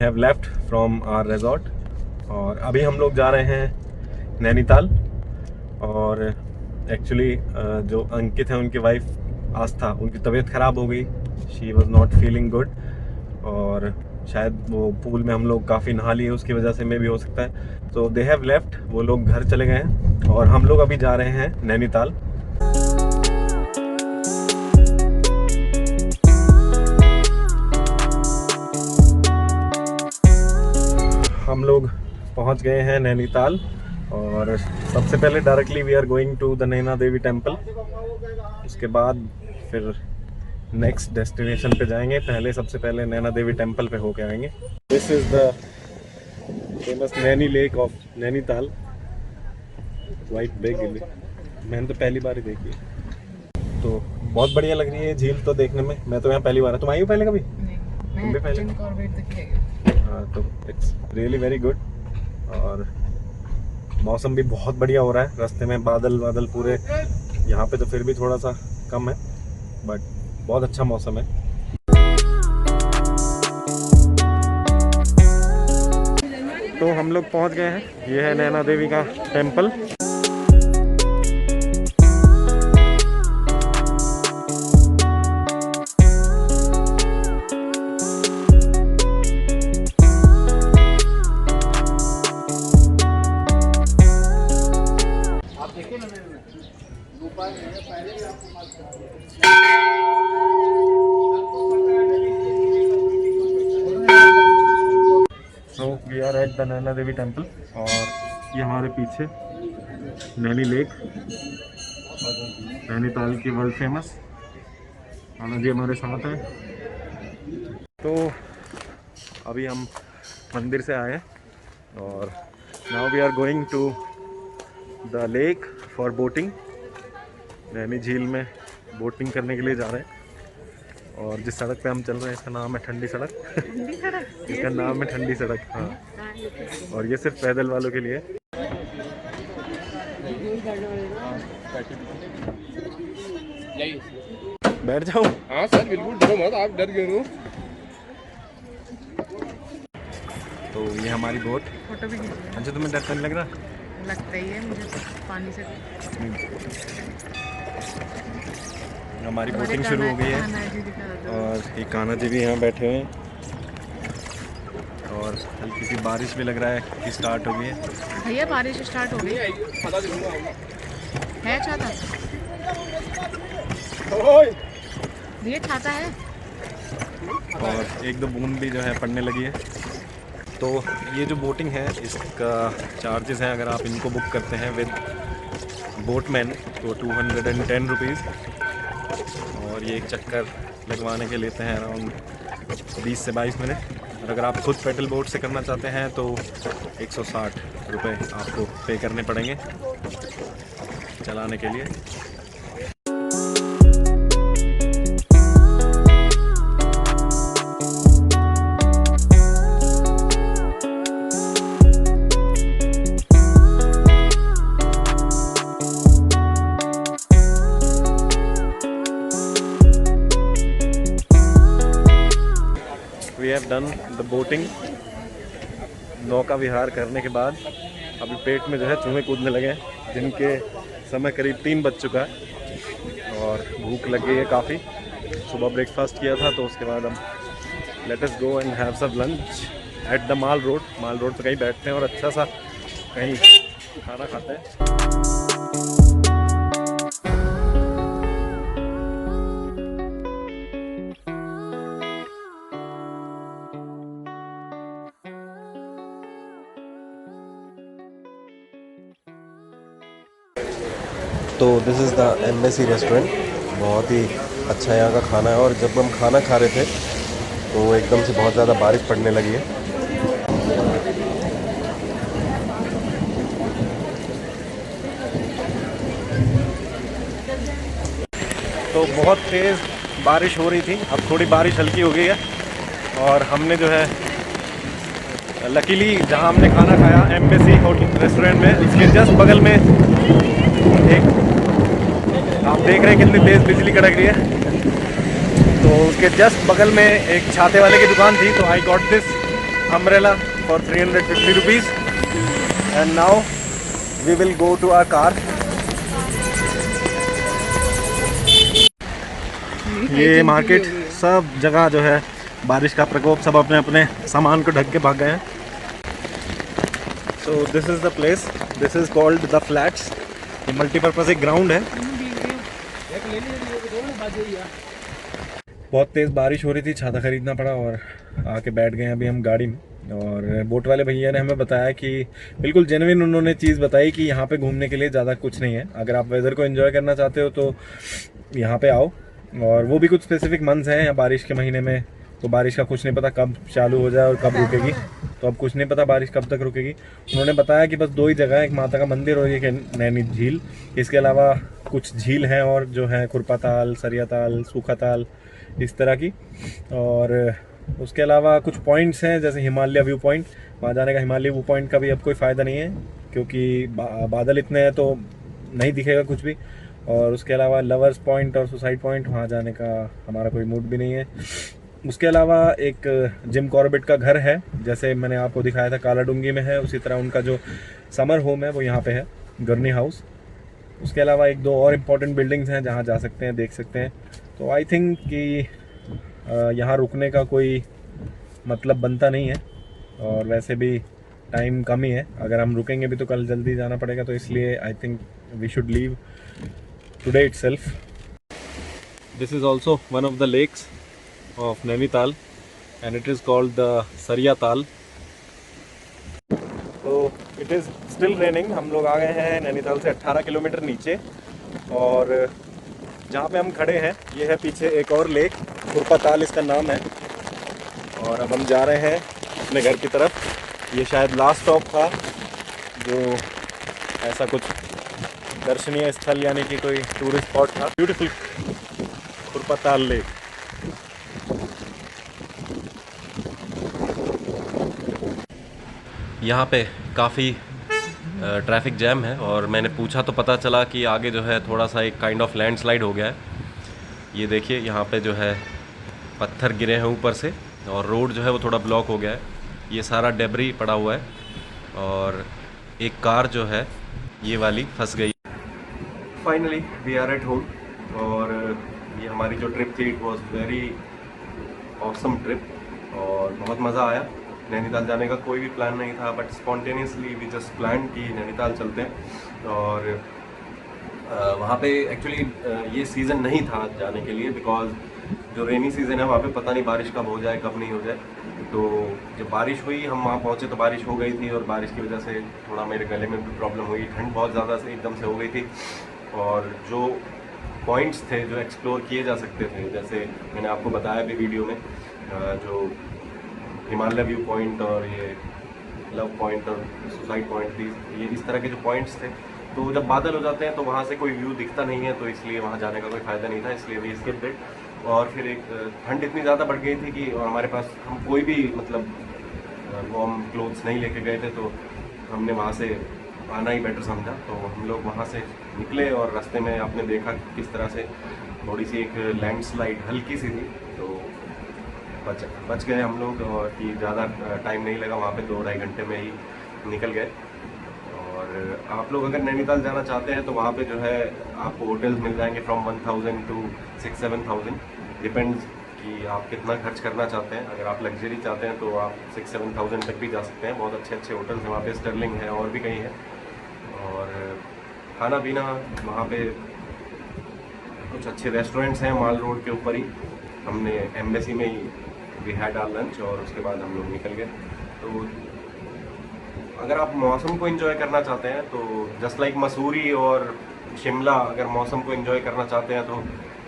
Have left from our resort और अभी हम लोग जा रहे हैं नैनीताल। और एक्चुअली जो अंकित है उनकी वाइफ आस्था, उनकी तबीयत ख़राब हो गई। She was not feeling good और शायद वो पूल में हम लोग काफ़ी नहा लिए, उसकी वजह से में भी हो सकता है। तो दे हैव लेफ्ट, वो लोग घर चले गए हैं और हम लोग अभी जा रहे हैं नैनीताल। हम लोग पहुंच गए हैं नैनीताल और सबसे पहले directly we are going to the Naina Devi temple. उसके बाद फिर नेक्स्ट डेस्टिनेशन पे जाएंगे। सबसे पहले नैना देवी टेम्पल पे होके आएंगे। This is the famous Naini lake of Nainital, white big. मैंने तो पहली बार ही देखी है, तो बहुत बढ़िया लग रही है झील तो देखने में। मैं तो यहाँ पहली बार है। तुम आई हो पहले कभी? तुम भी पहले? हाँ, तो इट्स रियली वेरी गुड। और मौसम भी बहुत बढ़िया हो रहा है। रास्ते में बादल बादल पूरे, यहाँ पे तो फिर भी थोड़ा सा कम है, बट बहुत अच्छा मौसम है। तो हम लोग पहुँच गए हैं, ये है नैना देवी का temple. So we are at the Naina Devi temple और ये हमारे पीछे नैनी लेक, नैनीताल की वर्ल्ड फेमस। आनंद जी हमारे साथ हैं। तो अभी हम मंदिर से आए और now we are going to the lake for boating. Naini झील में बोटिंग करने के लिए जा रहे हैं। और जिस सड़क पे हम चल रहे हैं इसका नाम है ठंडी सड़क। इसका नाम है ठंडी सड़क। हाँ, और ये सिर्फ पैदल वालों के लिए। बैठ जाओ। हाँ सर, बिल्कुल डरो मत, आप डर गए हो। तो ये हमारी बोट। फोटो भी खींच। अच्छा, तुम्हें डर तो नहीं लग रहा? लगता ही है मुझे तो पानी से। हमारी बोटिंग शुरू हो गई है और एक कान्हा जी भी यहाँ बैठे हुए हैं और हल्की सी बारिश भी लग रहा है कि स्टार्ट हो गई है। भैया बारिश स्टार्ट हो गई है। छाता भैया, छाता है और एक दो बूंद भी जो है पड़ने लगी है। तो ये जो बोटिंग है इसका चार्जेस हैं, अगर आप इनको बुक करते हैं विद बोटमैन तो 210 रुपीज़। और ये एक चक्कर लगवाने के लेते हैं अराउंड 20 से 22 मिनट। और अगर आप खुद पेडल बोट से करना चाहते हैं तो 160 रुपये आपको पे करने पड़ेंगे चलाने के लिए। We have done the boating. नौका विहार करने के बाद अभी पेट में जो है चूहे कूदने लगे हैं, जिनके समय करीब 3 बज चुका है और भूख लग गई है काफ़ी। सुबह ब्रेकफास्ट किया था, तो उसके बाद हम let us go and have some lunch at the Mall Road पे कहीं बैठते हैं और अच्छा सा कहीं खाना खाते हैं। तो this is the embassy restaurant. बहुत ही अच्छा यहाँ का खाना है। और जब हम खाना खा रहे थे तो एकदम से बहुत ज़्यादा बारिश पड़ने लगी है। तो बहुत तेज़ बारिश हो रही थी, अब थोड़ी बारिश हल्की हो गई है। और हमने जो है लकीली जहाँ हमने खाना खाया एम्बेसी होटल रेस्टोरेंट में, इसके जस्ट बगल में एक, आप देख रहे हैं कितनी तेज़ बिजली कड़क रही है, तो उसके जस्ट बगल में एक छाते वाले की दुकान थी। तो I got this umbrella for 350 rupees. And now we will go to our car. ये मार्केट सब जगह जो है बारिश का प्रकोप, सब अपने अपने सामान को ढक के भाग गए हैं. So this is the place. This is called the Flats. ये मल्टीपर्पज एक ग्राउंड है. बहुत तेज़ बारिश हो रही थी, छाता खरीदना पड़ा और आके बैठ गए अभी हम गाड़ी में. और बोट वाले भैया ने हमें बताया कि बिल्कुल जेन्युइन उन्होंने चीज़ बताई कि यहाँ पे घूमने के लिए ज़्यादा कुछ नहीं है. अगर आप वेदर को एंजॉय करना चाहते हो तो यहाँ पे आओ. और वो भी कुछ स्पेसिफिक मंथ्स हैं या बारिश के महीने में, तो बारिश का कुछ नहीं पता कब चालू हो जाए और कब रुकेगी. तो अब कुछ नहीं पता बारिश कब तक रुकेगी. उन्होंने बताया कि बस 2 ही जगह है, एक माता का मंदिर और एक नैनी झील. इसके अलावा कुछ झील हैं और जो है खुरपा ताल, सरिया ताल, सूखा ताल, इस तरह की. और उसके अलावा कुछ पॉइंट्स हैं जैसे हिमालय व्यू पॉइंट. वहाँ जाने का हिमालय व्यू पॉइंट का भी अब कोई फ़ायदा नहीं है क्योंकि बादल इतने हैं तो नहीं दिखेगा कुछ भी. और उसके अलावा लवर्स पॉइंट और सुसाइड पॉइंट, वहाँ जाने का हमारा कोई मूड भी नहीं है. उसके अलावा एक जिम कॉर्बेट का घर है, जैसे मैंने आपको दिखाया था काला डूंगी में है, उसी तरह उनका जो समर होम है वो यहाँ पे है, गरनी हाउस. उसके अलावा 1-2 और इम्पोर्टेंट बिल्डिंग्स हैं जहाँ जा सकते हैं, देख सकते हैं. तो आई थिंक कि यहाँ रुकने का कोई मतलब बनता नहीं है. और वैसे भी टाइम कम ही है, अगर हम रुकेंगे भी तो कल जल्दी जाना पड़ेगा. तो इसलिए I think we should leave today itself. This is also one of the lakes of Nainital and it is called the Sariya Tal. So it is still raining. हम लोग आ गए हैं नैनीताल से 18 किलोमीटर नीचे और जहाँ पे हम खड़े हैं ये है पीछे एक और लेक, खुरपा ताल इसका नाम है. और अब हम जा रहे हैं अपने घर की तरफ. ये शायद लास्ट स्टॉप था जो ऐसा कुछ दर्शनीय स्थल यानी कि कोई टूरिस्ट स्पॉट था. ब्यूटीफुल खुरपा ताल लेक. यहाँ पे काफ़ी ट्रैफिक जैम है और मैंने पूछा तो पता चला कि आगे जो है थोड़ा सा एक काइंड ऑफ लैंडस्लाइड हो गया है. ये देखिए यहाँ पे जो है पत्थर गिरे हैं ऊपर से और रोड जो है वो थोड़ा ब्लॉक हो गया है. ये सारा डेब्री पड़ा हुआ है और एक कार जो है ये वाली फंस गई. Finally we are at home. और ये हमारी जो ट्रिप थी it was very awesome trip और बहुत मज़ा आया. नैनीताल जाने का कोई भी प्लान नहीं था but spontaneously we just plan कि नैनीताल चलते हैं. और वहाँ पे एक्चुअली ये सीज़न नहीं था जाने के लिए बिकॉज जो रेनी सीज़न है वहाँ पे पता नहीं बारिश कब हो जाए कब नहीं हो जाए. तो जब बारिश हुई हम वहाँ पहुँचे तो बारिश हो गई थी और बारिश की वजह से थोड़ा मेरे गले में भी प्रॉब्लम हुई. ठंड बहुत ज़्यादा से एकदम से हो गई थी. और जो पॉइंट्स थे जो एक्सप्लोर किए जा सकते थे, जैसे मैंने आपको बताया भी वीडियो में, जो हिमालय व्यू पॉइंट और ये लव पॉइंट और सुसाइड पॉइंट, ये इस तरह के जो पॉइंट्स थे, तो जब बादल हो जाते हैं तो वहाँ से कोई व्यू दिखता नहीं है, तो इसलिए वहाँ जाने का कोई फ़ायदा नहीं था. इसलिए वी स्किप्ड इट. और फिर एक ठंड इतनी ज़्यादा बढ़ गई थी कि हमारे पास हम कोई भी मतलब वार्म क्लोथ्स नहीं लेके गए थे, तो हमने वहाँ से आना ही बेटर समझा. तो हम लोग वहाँ से निकले और रास्ते में आपने देखा किस तरह से थोड़ी सी एक लैंडस्लाइड हल्की सी थी, तो बच गए हम लोग. और कि ज़्यादा टाइम नहीं लगा, वहाँ पे 2-2.5 घंटे में ही निकल गए. और आप लोग अगर नैनीताल जाना चाहते हैं तो वहाँ पे जो है आपको होटल्स मिल जाएंगे फ्रॉम 1000 to 6-7,000, डिपेंड्स कि आप कितना खर्च करना चाहते हैं. अगर आप लग्जरी चाहते हैं तो आप 6-7,000 तक भी जा सकते हैं. बहुत अच्छे अच्छे होटल्स हैं वहाँ पे, स्टर्लिंग है और भी कहीं है. और खाना पीना वहाँ पे कुछ अच्छे रेस्टोरेंट्स हैं माल रोड के ऊपर ही. हमने एम्बेसी में ही वी हैड आवर लंच और उसके बाद हम लोग निकल गए. तो अगर आप मौसम को एंजॉय करना चाहते हैं तो जस्ट लाइक मसूरी और शिमला, अगर मौसम को एंजॉय करना चाहते हैं तो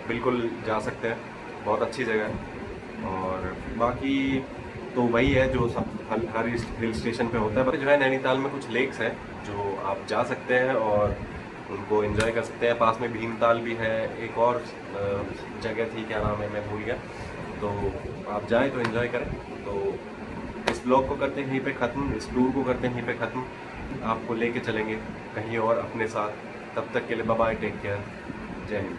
बिल्कुल जा सकते हैं. बहुत अच्छी जगह है. और बाकी तो वही है जो सब हर हिल स्टेशन पे होता है. पर जो है नैनीताल में कुछ लेक्स हैं जो आप जा सकते हैं और उनको एंजॉय कर सकते हैं. पास में भीमताल भी है. एक और जगह थी, क्या नाम है मैं भूल गया. तो आप जाएं तो एंजॉय करें. तो इस ब्लॉग को करते हैं यहीं पे ख़त्म, इस टूर को करते हैं यहीं पे ख़त्म. आपको लेके चलेंगे कहीं और अपने साथ. तब तक के लिए बाय बाय, टेक केयर, जय हिंद.